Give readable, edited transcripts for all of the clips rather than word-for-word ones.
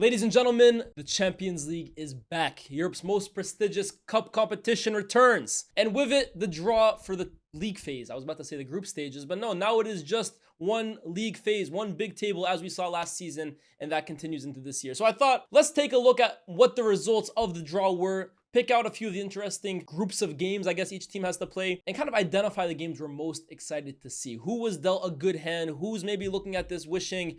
Ladies and gentlemen, the Champions League is back. Europe's most prestigious cup competition returns. And with it, the draw for the league phase. I was about to say the group stages, but no, now it is just one league phase, one big table as we saw last season, and that continues into this year. So I thought, let's take a look at what the results of the draw were, pick out a few of the interesting groups of games I guess each team has to play, and kind of identify the games we're most excited to see. Who was dealt a good hand, who's maybe looking at this wishing,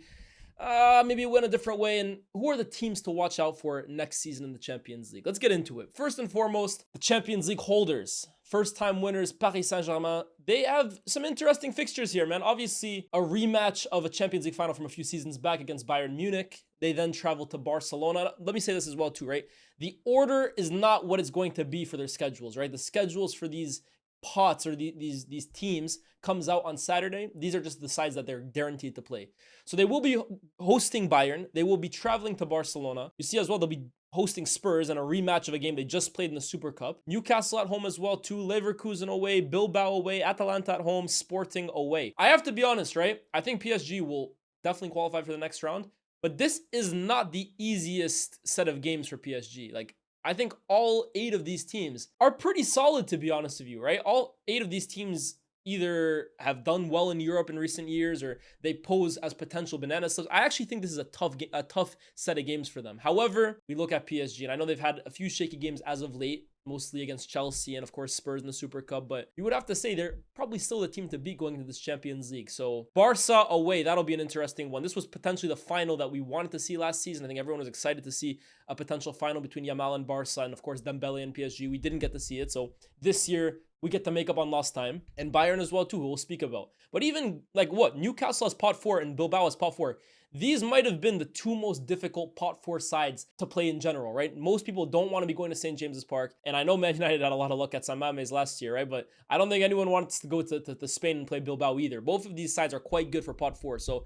maybe it went a different way, and who are the teams to watch out for next season in the Champions League? Let's get into it. First and foremost, the Champions League holders. First-time winners, Paris Saint-Germain. They have some interesting fixtures here, man. Obviously, a rematch of a Champions League final from a few seasons back against Bayern Munich. They then travel to Barcelona. Let me say this as well, too, right? The order is not what it's going to be for their schedules, right? The schedules for these pots or these teams comes out on Saturday. These are just the sides that they're guaranteed to play. So they will be hosting Bayern. They will be traveling to Barcelona. You see as well, they'll be hosting Spurs in a rematch of a game they just played in the Super Cup. Newcastle at home as well too. Leverkusen away, Bilbao away, Atalanta at home, Sporting away. I have to be honest, right? I think PSG will definitely qualify for the next round, but this is not the easiest set of games for PSG. Like, I think all 8 of these teams are pretty solid, to be honest with you, right? All 8 of these teams either have done well in Europe in recent years or they pose as potential bananas. So I actually think this is a tough set of games for them. However, we look at PSG, and I know they've had a few shaky games as of late, mostly against Chelsea and of course Spurs in the Super Cup, but you would have to say they're probably still the team to beat going into this Champions League. So Barca away, that'll be an interesting one. This was potentially the final that we wanted to see last season. I think everyone was excited to see a potential final between Yamal and Barca, and of course Dembele and PSG. We didn't get to see it, so this year we get to make up on lost time, and Bayern as well too, who we'll speak about. But even like what Newcastle has pot 4 and Bilbao has pot 4. These might have been the 2 most difficult pot 4 sides to play in general, right? Most people don't want to be going to St. James's Park. And I know Man United had a lot of luck at San Mamés last year, right? But I don't think anyone wants to go to Spain and play Bilbao either. Both of these sides are quite good for pot 4. So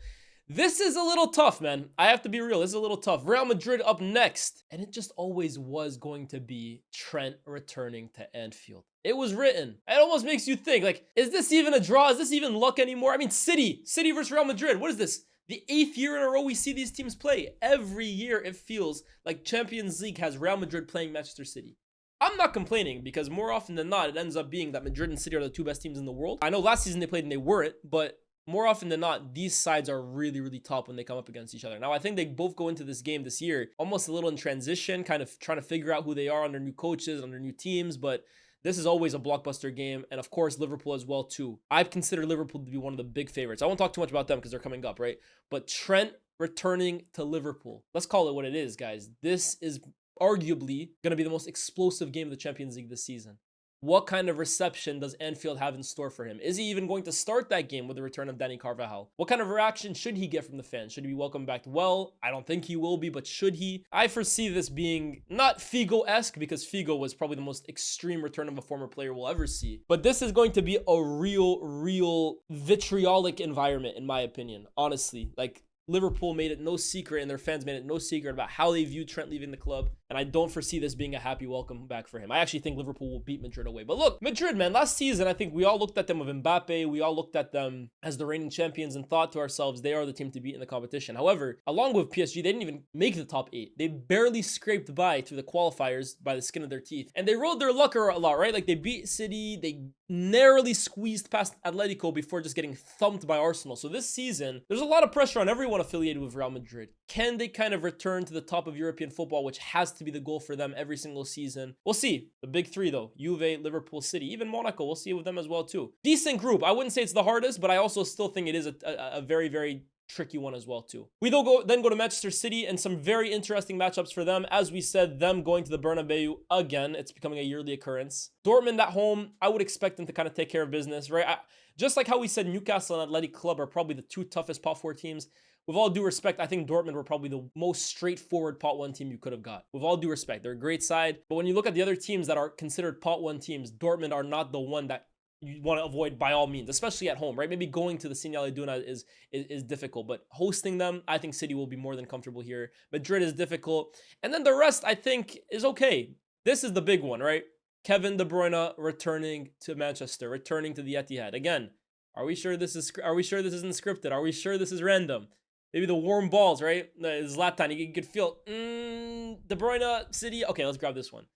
this is a little tough, man. I have to be real. This is a little tough. Real Madrid up next. And it just always was going to be Trent returning to Anfield. It was written. It almost makes you think, like, is this even a draw? Is this even luck anymore? I mean, City versus Real Madrid. What is this? The 8th year in a row we see these teams play. Every year it feels like Champions League has Real Madrid playing Manchester City. I'm not complaining because more often than not, it ends up being that Madrid and City are the 2 best teams in the world. I know last season they played and they weren't, but more often than not, these sides are really, really top when they come up against each other. Now, I think they both go into this game this year almost a little in transition, kind of trying to figure out who they are under new coaches, under new teams, but this is always a blockbuster game, and of course, Liverpool as well, too. I consider Liverpool to be one of the big favorites. I won't talk too much about them because they're coming up, right? But Trent returning to Liverpool. Let's call it what it is, guys. This is arguably going to be the most explosive game of the Champions League this season. What kind of reception does Anfield have in store for him? Is he even going to start that game with the return of Dani Carvajal? What kind of reaction should he get from the fans? Should he be welcomed back well? I don't think he will be, but should he? I foresee this being not Figo-esque, because Figo was probably the most extreme return of a former player we'll ever see. But this is going to be a real vitriolic environment, in my opinion. Honestly, like, Liverpool made it no secret, and their fans made it no secret about how they viewed Trent leaving the club. And I don't foresee this being a happy welcome back for him. I actually think Liverpool will beat Madrid away. But look, Madrid, man, last season, I think we all looked at them with Mbappe. We all looked at them as the reigning champions and thought to ourselves, they are the team to beat in the competition. However, along with PSG, they didn't even make the top 8. They barely scraped by through the qualifiers by the skin of their teeth. And they rode their luck a lot, right? Like, they beat City. They narrowly squeezed past Atletico before just getting thumped by Arsenal. So this season, there's a lot of pressure on everyone affiliated with Real Madrid. Can they kind of return to the top of European football, which has to be the goal for them every single season? We'll see. The big 3 though, Juve, Liverpool, City, even Monaco, we'll see with them as well too. Decent group. I wouldn't say it's the hardest, but I also still think it is a very tricky one as well too. We then go to Manchester City, and some very interesting matchups for them. As we said, them going to the Bernabeu again. It's becoming a yearly occurrence. Dortmund at home, I would expect them to kind of take care of business, right? Just like how we said Newcastle and Athletic Club are probably the 2 toughest pot 4 teams. With all due respect, I think Dortmund were probably the most straightforward pot 1 team you could have got. With all due respect, they're a great side. But when you look at the other teams that are considered pot 1 teams, Dortmund are not the one that you want to avoid by all means, especially at home, right? Maybe going to the Signal Iduna is difficult, but hosting them, I think City will be more than comfortable here. Madrid is difficult. And then the rest, I think, is okay. This is the big one, right? Kevin De Bruyne returning to Manchester, returning to the Etihad. Again, are we sure this isn't scripted? Are we sure this is random? Maybe the warm balls, right? Zlatan, you could feel De Bruyne, City. Okay, let's grab this one.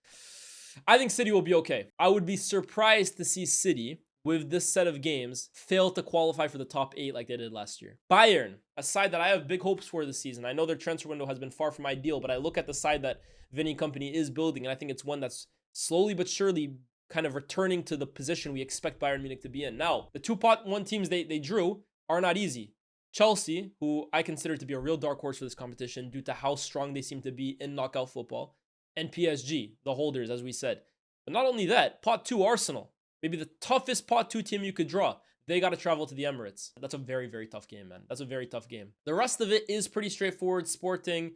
I think City will be okay. I would be surprised to see City, with this set of games, fail to qualify for the top 8 like they did last year. Bayern, a side that I have big hopes for this season. I know their transfer window has been far from ideal, but I look at the side that Vinny Company is building, and I think it's one that's slowly but surely kind of returning to the position we expect Bayern Munich to be in. Now, the two pot one teams they drew are not easy. Chelsea, who I consider to be a real dark horse for this competition due to how strong they seem to be in knockout football, and PSG, the holders, as we said. But not only that, pot 2 Arsenal, maybe the toughest pot 2 team you could draw. They got to travel to the Emirates. That's a very, very tough game, man. That's a very tough game. The rest of it is pretty straightforward. Sporting,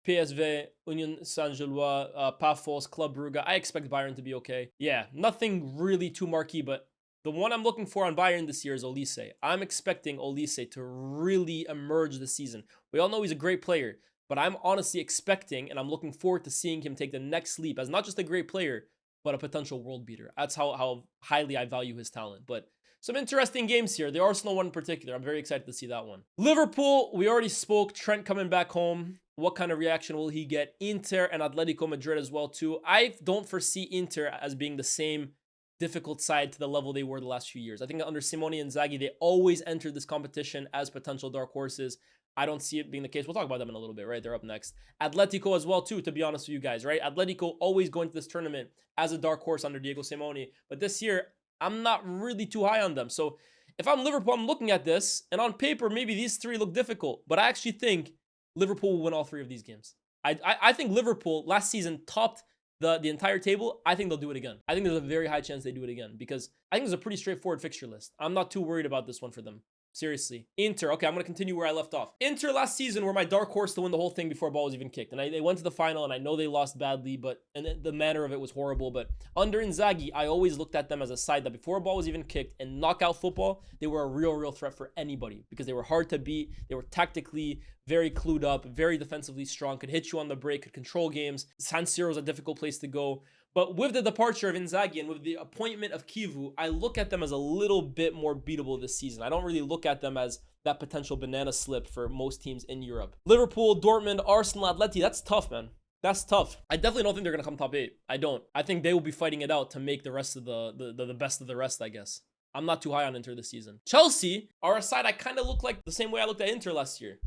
PSV, Union Saint-Gilloise, Pafos, Club Brugge. I expect Bayern to be okay. Yeah, nothing really too marquee, but the one I'm looking for on Bayern this year is Olise. I'm expecting Olise to really emerge this season. We all know he's a great player, but I'm honestly expecting, and I'm looking forward to seeing him take the next leap as not just a great player, but a potential world beater. That's how highly I value his talent. But some interesting games here. The Arsenal one in particular, I'm very excited to see that one. Liverpool, we already spoke. Trent coming back home. What kind of reaction will he get? Inter and Atletico Madrid as well too. I don't foresee Inter as being the same difficult side to the level they were the last few years. I think under Simone and Inzaghi, they always entered this competition as potential dark horses. I don't see it being the case. We'll talk about them in a little bit, right? They're up next. Atletico as well too, to be honest with you guys, right? Atletico always going to this tournament as a dark horse under Diego Simone. But this year, I'm not really too high on them. So if I'm Liverpool, I'm looking at this, and on paper, maybe these three look difficult. But I actually think Liverpool will win all 3 of these games. I think Liverpool last season topped the entire table. I think they'll do it again. I think there's a very high chance they do it again because I think there's a pretty straightforward fixture list. I'm not too worried about this one for them. Seriously. Inter. Okay, I'm going to continue where I left off. Inter last season were my dark horse to win the whole thing before a ball was even kicked. And they went to the final, and I know they lost badly, and the manner of it was horrible. But under Inzaghi, I always looked at them as a side that before a ball was even kicked in knockout football, they were a real threat for anybody because they were hard to beat. They were tactically very clued up, very defensively strong, could hit you on the break, could control games. San Siro is a difficult place to go. But with the departure of Inzaghi and with the appointment of Kivu, I look at them as a little bit more beatable this season. I don't really look at them as that potential banana slip for most teams in Europe. Liverpool, Dortmund, Arsenal, Atleti, that's tough, man. That's tough. I definitely don't think they're going to come top 8. I don't. I think they will be fighting it out to make the rest of the best of the rest, I guess. I'm not too high on Inter this season. Chelsea are a side I kind of look like the same way I looked at Inter last year.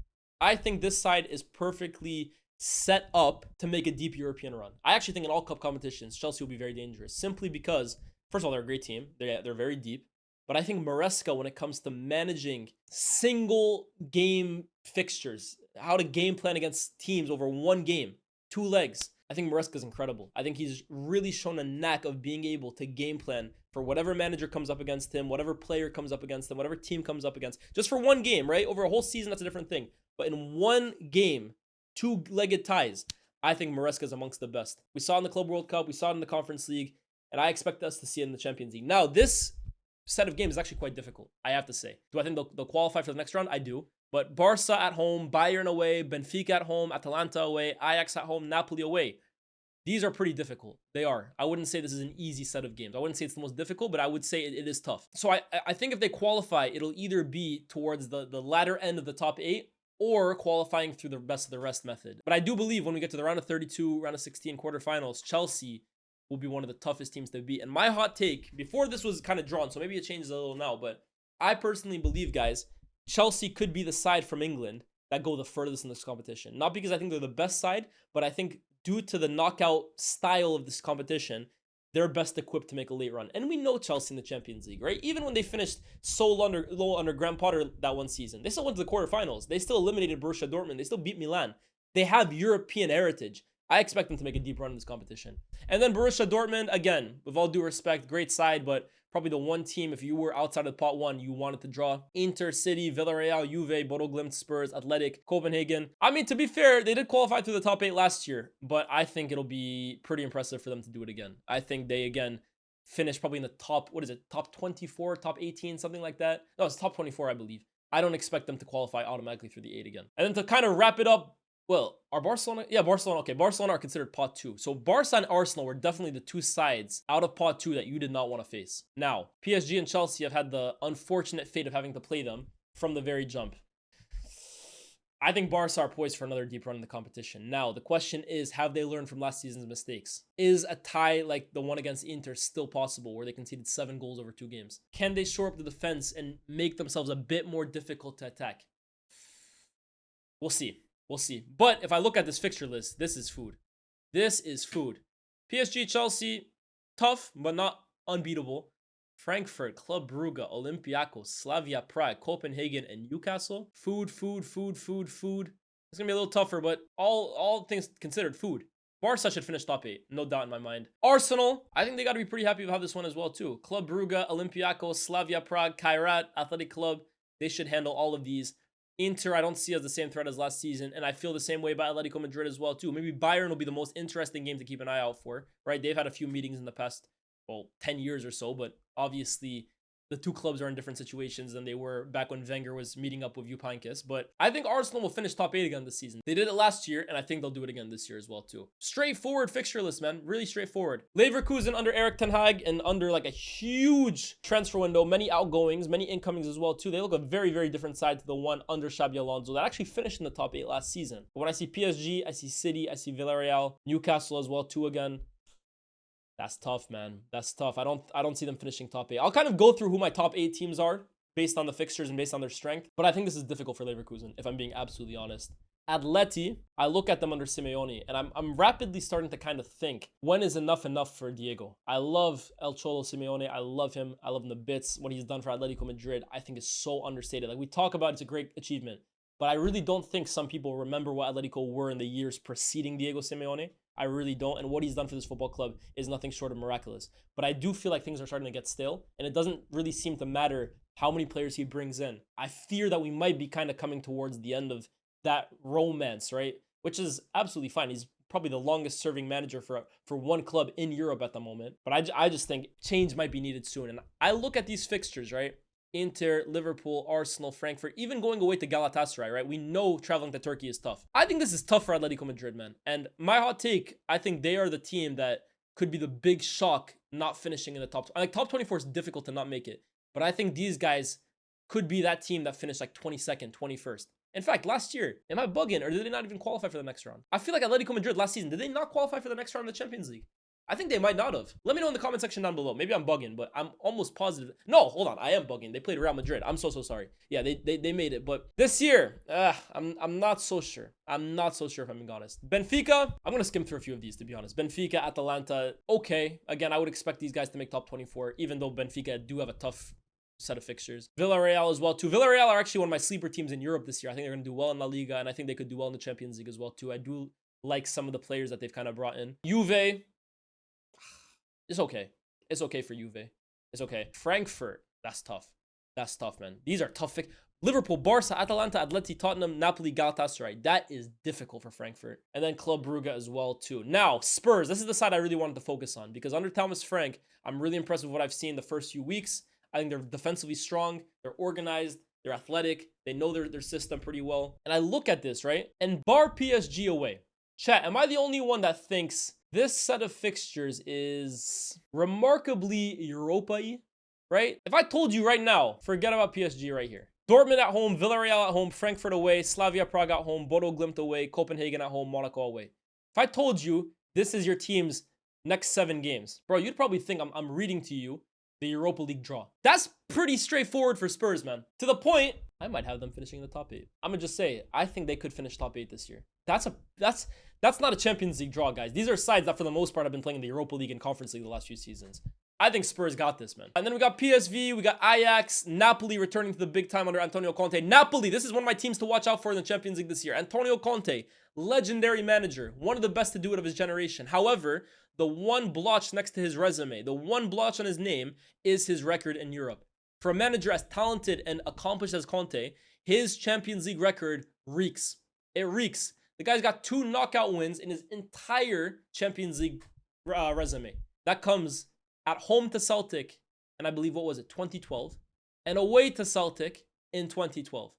I think this side is perfectly set up to make a deep European run. I actually think in all cup competitions, Chelsea will be very dangerous simply because, first of all, they're a great team. They're very deep. But I think Maresca, when it comes to managing single game fixtures, how to game plan against teams over one game, 2 legs, I think Maresca is incredible. I think he's really shown a knack of being able to game plan for whatever manager comes up against him, whatever player comes up against him, whatever team comes up against. Just for one game, right? Over a whole season, that's a different thing. But in one game, 2-legged ties, I think Maresca is amongst the best. We saw it in the Club World Cup, we saw it in the Conference League, and I expect us to see it in the Champions League. Now, this set of games is actually quite difficult, I have to say. Do I think they'll qualify for the next round? I do. But Barca at home, Bayern away, Benfica at home, Atalanta away, Ajax at home, Napoli away. These are pretty difficult. They are. I wouldn't say this is an easy set of games. I wouldn't say it's the most difficult, but I would say it is tough. So I think if they qualify, it'll either be towards the latter end of the top 8 or qualifying through the best of the rest method. But I do believe when we get to the round of 32, round of 16 quarterfinals, Chelsea will be one of the toughest teams to beat. And my hot take, before this was kind of drawn, so maybe it changes a little now, but I personally believe, guys, Chelsea could be the side from England that go the furthest in this competition. Not because I think they're the best side, but I think due to the knockout style of this competition, they're best equipped to make a late run. And we know Chelsea in the Champions League, right? Even when they finished so low under Graham Potter that one season, they still went to the quarterfinals. They still eliminated Borussia Dortmund. They still beat Milan. They have European heritage. I expect them to make a deep run in this competition. And then Borussia Dortmund, again, with all due respect, great side, but probably the one team, if you were outside of pot 1, you wanted to draw. Inter, City, Villarreal, Juve, Bodo Glimt, Spurs, Athletic, Copenhagen. I mean, to be fair, they did qualify through the top 8 last year, but I think it'll be pretty impressive for them to do it again. I think they, again, finish probably in the top, top 24, top 18, something like that. No, it's top 24, I believe. I don't expect them to qualify automatically through the 8 again. And then to kind of wrap it up, well, are Barcelona? Yeah, Barcelona. Okay, Barcelona are considered pot 2. So Barca and Arsenal were definitely the 2 sides out of pot 2 that you did not want to face. Now, PSG and Chelsea have had the unfortunate fate of having to play them from the very jump. I think Barca are poised for another deep run in the competition. Now, the question is, have they learned from last season's mistakes? Is a tie like the one against Inter still possible, where they conceded 7 goals over 2 games? Can they shore up the defense and make themselves a bit more difficult to attack? We'll see. We'll see. But if I look at this fixture list, this is food. This is food. PSG, Chelsea, tough, but not unbeatable. Frankfurt, Club Brugge, Olympiacos, Slavia Prague, Copenhagen, and Newcastle. Food. It's gonna be a little tougher, but all things considered, food. Barca should finish top 8, no doubt in my mind. Arsenal, I think they got to be pretty happy with how this one as well too. Club Brugge, Olympiacos, Slavia Prague, Kairat, Athletic Club, they should handle all of these. Inter, I don't see as the same threat as last season, and I feel the same way about Atletico Madrid as well too. Maybe Bayern will be the most interesting game to keep an eye out for, right? They've had a few meetings in the past, 10 years or so, but obviously the two clubs are in different situations than they were back when Wenger was meeting up with Jupankis. But I think Arsenal will finish top 8 again this season. They did it last year, and I think they'll do it again this year as well too. Straightforward fixture list, man. Really straightforward. Leverkusen under Erik ten Hag and under like a huge transfer window, many outgoings, many incomings as well too. They look a very, very different side to the one under Xabi Alonso that actually finished in the top 8 last season. But when I see PSG, I see City, I see Villarreal, Newcastle as well too again. That's tough, man. That's tough. I don't see them finishing top 8. I'll kind of go through who my top 8 teams are based on the fixtures and based on their strength. But I think this is difficult for Leverkusen, if I'm being absolutely honest. Atleti, I look at them under Simeone, and I'm rapidly starting to kind of think, when is enough for Diego? I love El Cholo Simeone. I love him. I love him to bits. What he's done for Atletico Madrid, I think is so understated. Like we talk about, it's a great achievement. But I really don't think some people remember what Atletico were in the years preceding Diego Simeone. I really don't. And what he's done for this football club is nothing short of miraculous. But I do feel like things are starting to get stale. And it doesn't really seem to matter how many players he brings in. I fear that we might be kind of coming towards the end of that romance, right? Which is absolutely fine. He's probably the longest serving manager for one club in Europe at the moment. But I just think change might be needed soon. And I look at these fixtures, right? Inter, Liverpool, Arsenal, Frankfurt, even going away to Galatasaray, right? We know traveling to Turkey is tough. I think this is tough for Atletico Madrid, man. And my hot take, I think they are the team that could be the big shock not finishing in the top. Like top 24 is difficult to not make it. But I think these guys could be that team that finished like 22nd, 21st. In fact, last year, am I bugging or did they not even qualify for the next round? I feel like Atletico Madrid last season, did they not qualify for the next round of the Champions League? I think they might not have. Let me know in the comment section down below. Maybe I'm bugging, but I'm almost positive. No, hold on. I am bugging. They played Real Madrid. I'm so sorry. Yeah, they made it. But this year, I'm not so sure. I'm not so sure if I'm being honest. Benfica, I'm going to skim through a few of these, to be honest. Benfica, Atalanta, okay. Again, I would expect these guys to make top 24, even though Benfica do have a tough set of fixtures. Villarreal as well, too. Villarreal are actually one of my sleeper teams in Europe this year. I think they're going to do well in La Liga, and I think they could do well in the Champions League as well, too. I do like some of the players that they've kind of brought in. Juve, it's okay. It's okay for Juve. It's okay. Frankfurt, that's tough. That's tough, man. These are tough. Liverpool, Barca, Atalanta, Atleti, Tottenham, Napoli, Galatasaray. That is difficult for Frankfurt. And then Club Brugge as well, too. Now, Spurs. This is the side I really wanted to focus on because under Thomas Frank, I'm really impressed with what I've seen the first few weeks. I think they're defensively strong. They're organized. They're athletic. They know their system pretty well. And I look at this, right? And bar PSG away. Chat, am I the only one that thinks this set of fixtures is remarkably Europa-y, right? If I told you right now, forget about PSG right here. Dortmund at home, Villarreal at home, Frankfurt away, Slavia Prague at home, Bodo Glimt away, Copenhagen at home, Monaco away. If I told you this is your team's next 7 games, bro, you'd probably think I'm reading to you the Europa League draw. That's pretty straightforward for Spurs, man. To the point, I might have them finishing in the top 8. I'm gonna just say, I think they could finish top 8 this year. That's not a Champions League draw, guys. These are sides that, for the most part, have been playing in the Europa League and Conference League the last few seasons. I think Spurs got this, man. And then we got PSV, we got Ajax, Napoli returning to the big time under Antonio Conte. Napoli, this is one of my teams to watch out for in the Champions League this year. Antonio Conte, legendary manager, one of the best to do it of his generation. However, the one blotch next to his resume, the one blotch on his name is his record in Europe. For a manager as talented and accomplished as Conte, his Champions League record reeks. It reeks. The guy's got 2 knockout wins in his entire Champions League resume. That comes at home to Celtic, and I believe, 2012, and away to Celtic in 2012.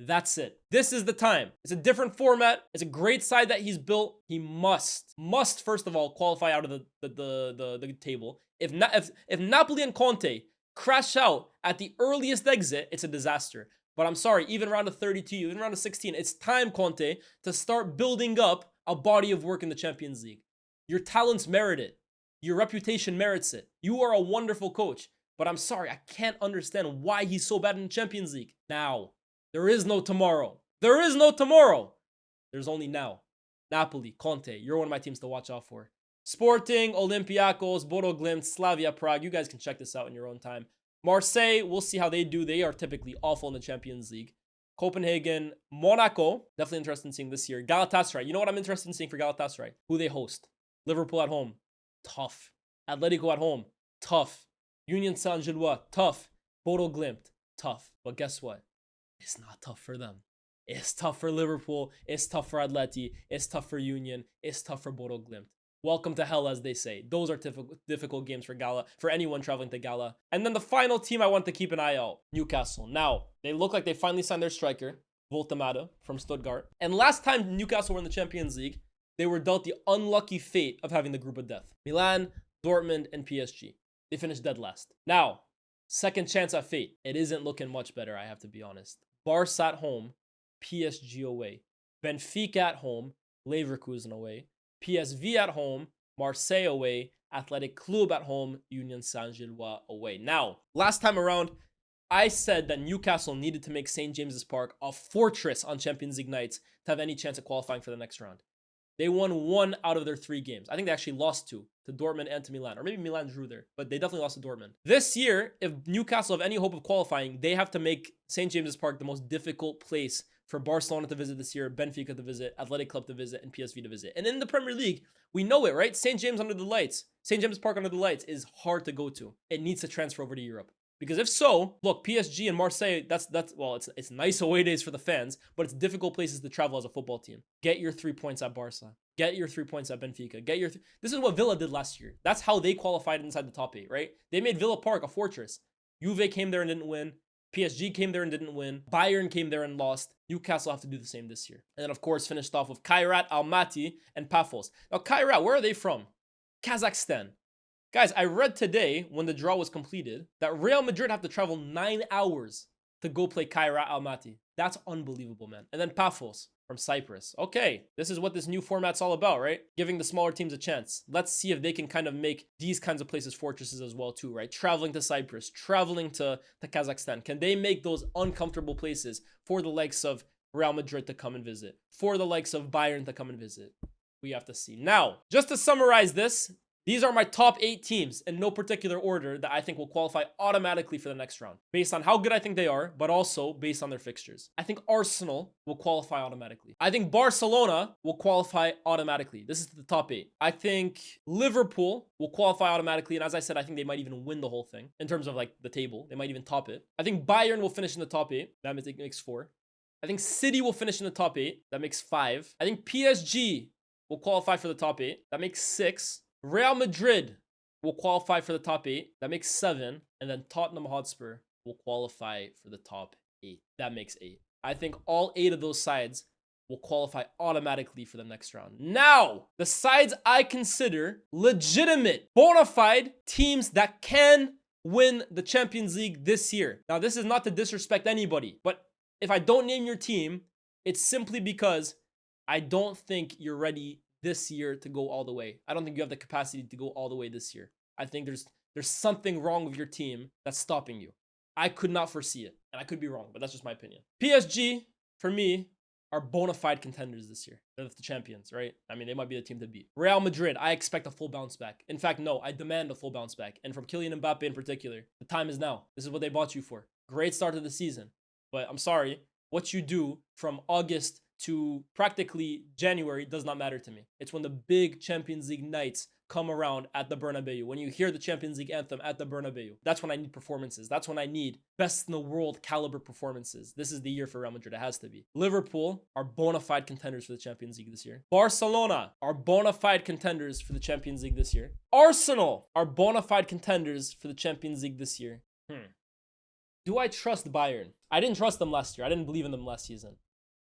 That's it. This is the time. It's a different format. It's a great side that he's built. He must first of all qualify out of the table. If Napoli and Conte crash out at the earliest exit, it's a disaster. But I'm sorry, even round of 32, even round of 16, it's time, Conte, to start building up a body of work in the Champions League. Your talents merit it. Your reputation merits it. You are a wonderful coach. But I'm sorry, I can't understand why he's so bad in the Champions League. Now. There is no tomorrow. There is no tomorrow. There's only now. Napoli, Conte, you're one of my teams to watch out for. Sporting, Olympiacos, Bodo Glimt, Slavia Prague. You guys can check this out in your own time. Marseille, we'll see how they do. They are typically awful in the Champions League. Copenhagen, Monaco, definitely interested in seeing this year. Galatasaray, you know what I'm interested in seeing for Galatasaray? Who they host. Liverpool at home, tough. Atletico at home, tough. Union Saint-Gilloise, tough. Bodo Glimt, tough. But guess what? It's not tough for them. It's tough for Liverpool. It's tough for Atleti. It's tough for Union. It's tough for Bodo Glimt. Welcome to hell, as they say. Those are difficult games for Gala, for anyone traveling to Gala. And then the final team I want to keep an eye out, Newcastle. Now, they look like they finally signed their striker, Voltemade from Stuttgart. And last time Newcastle were in the Champions League, they were dealt the unlucky fate of having the group of death. Milan, Dortmund, and PSG. They finished dead last. Now, second chance at fate. It isn't looking much better, I have to be honest. Barca at home, PSG away. Benfica at home, Leverkusen away. PSV at home, Marseille away. Athletic Club at home, Union Saint-Gilloise away. Now, last time around, I said that Newcastle needed to make St. James's Park a fortress on Champions League nights to have any chance of qualifying for the next round. They won 1 out of their 3 games. I think they actually lost 2 to Dortmund and to Milan. Or maybe Milan drew there, but they definitely lost to Dortmund. This year, if Newcastle have any hope of qualifying, they have to make St. James's Park the most difficult place for Barcelona to visit this year, Benfica to visit, Athletic Club to visit, and PSV to visit. And in the Premier League, we know it, right? St. James under the lights. St. James's Park under the lights is hard to go to. It needs to transfer over to Europe. Because if so, look, PSG and Marseille, well, it's nice away days for the fans, but it's difficult places to travel as a football team. Get your 3 points at Barca. Get your 3 points at Benfica. This is what Villa did last year. That's how they qualified inside the top 8, right? They made Villa Park a fortress. Juve came there and didn't win. PSG came there and didn't win. Bayern came there and lost. Newcastle have to do the same this year. And then, of course, finished off with Kairat, Almaty, and Paphos. Now, Kairat, where are they from? Kazakhstan. Guys, I read today, when the draw was completed, that Real Madrid have to travel 9 hours to go play Kairat Almaty. That's unbelievable, man. And then Paphos from Cyprus. Okay, this is what this new format's all about, right? Giving the smaller teams a chance. Let's see if they can kind of make these kinds of places fortresses as well too, right? Traveling to Cyprus, traveling to Kazakhstan. Can they make those uncomfortable places for the likes of Real Madrid to come and visit? For the likes of Bayern to come and visit? We have to see. Now, just to summarize this, these are my top 8 teams in no particular order that I think will qualify automatically for the next round. Based on how good I think they are, but also based on their fixtures. I think Arsenal will qualify automatically. I think Barcelona will qualify automatically. This is the top 8. I think Liverpool will qualify automatically. And as I said, I think they might even win the whole thing in terms of like the table. They might even top it. I think Bayern will finish in the top 8. That makes 4. I think City will finish in the top 8. That makes 5. I think PSG will qualify for the top 8. That makes 6. Real Madrid will qualify for the top 8. That makes 7. And then Tottenham Hotspur will qualify for the top 8. That makes 8. I think all 8 of those sides will qualify automatically for the next round. Now, the sides I consider legitimate, bona fide teams that can win the Champions League this year. Now, this is not to disrespect anybody, but if I don't name your team, it's simply because I don't think you're ready this year to go all the way. I don't think you have the capacity to go all the way this year. I think there's something wrong with your team that's stopping you. I could not foresee it, and I could be wrong, but that's just my opinion. PSG, for me, are bona fide contenders this year. They're the champions, right? I mean, they might be the team to beat. Real Madrid, I expect a full bounce back. In fact, no, I demand a full bounce back. And from Kylian Mbappe in particular, the time is now. This is what they bought you for. Great start to the season. But I'm sorry, what you do from August to practically January does not matter to me. It's when the big Champions League nights come around at the Bernabeu. When you hear the Champions League anthem at the Bernabeu, that's when I need performances. That's when I need best in the world caliber performances. This is the year for Real Madrid. It has to be. Liverpool are bona fide contenders for the Champions League this year. Barcelona are bona fide contenders for the Champions League this year. Arsenal are bona fide contenders for the Champions League this year. Do I trust Bayern? I didn't trust them last year. I didn't believe in them last season.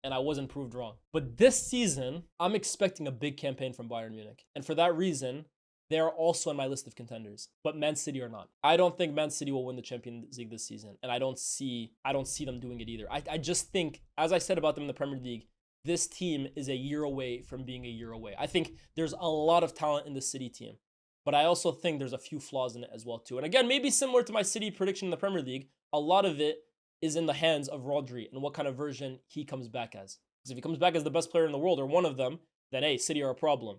And I wasn't proved wrong. But this season, I'm expecting a big campaign from Bayern Munich. And for that reason, They are also on my list of contenders, but Man City are not. I don't think Man City will win the Champions League this season, and I don't see them doing it either. I just think, as I said about them in the Premier League, this team is a year away from being a year away. I think there's a lot of talent in the City team, but I also think there's a few flaws in it as well too. And again, maybe similar to my City prediction in the Premier League, a lot of it is in the hands of Rodri and what kind of version he comes back as. Because if he comes back as the best player in the world or one of them, then hey, City are a problem.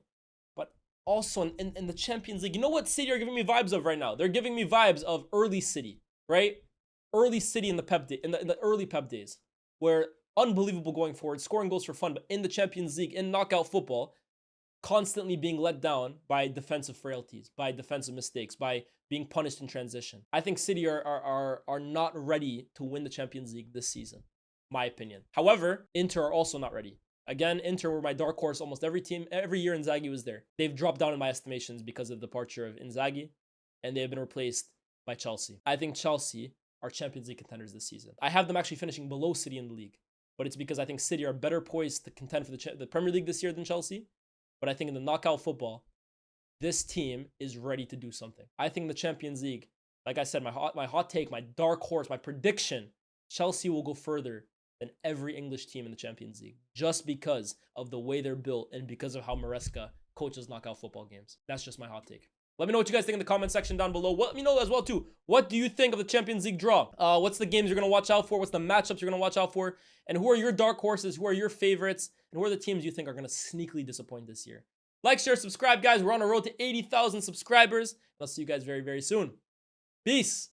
But also in the Champions League, you know what City are giving me vibes of right now? They're giving me vibes of early City, right? Early City in the early Pep days, where unbelievable going forward, scoring goals for fun, but in the Champions League, in knockout football, constantly being let down by defensive frailties, by defensive mistakes, by being punished in transition. I think City are not ready to win the Champions League this season, my opinion. However, Inter are also not ready. Again, Inter were my dark horse almost every year Inzaghi was there. They've dropped down in my estimations because of the departure of Inzaghi, and they have been replaced by Chelsea. I think Chelsea are Champions League contenders this season. I have them actually finishing below City in the league, but it's because I think City are better poised to contend for the Premier League this year than Chelsea. But I think in the knockout football, this team is ready to do something. I think the Champions League, like I said, my hot take, my dark horse, my prediction, Chelsea will go further than every English team in the Champions League just because of the way they're built and because of how Maresca coaches knockout football games. That's just my hot take. Let me know what you guys think in the comment section down below. Let me know as well, too. What do you think of the Champions League draw? What's the games you're going to watch out for? What's the matchups you're going to watch out for? And who are your dark horses? Who are your favorites? And who are the teams you think are going to sneakily disappoint this year? Like, share, subscribe, guys. We're on a road to 80,000 subscribers. I'll see you guys very, very soon. Peace.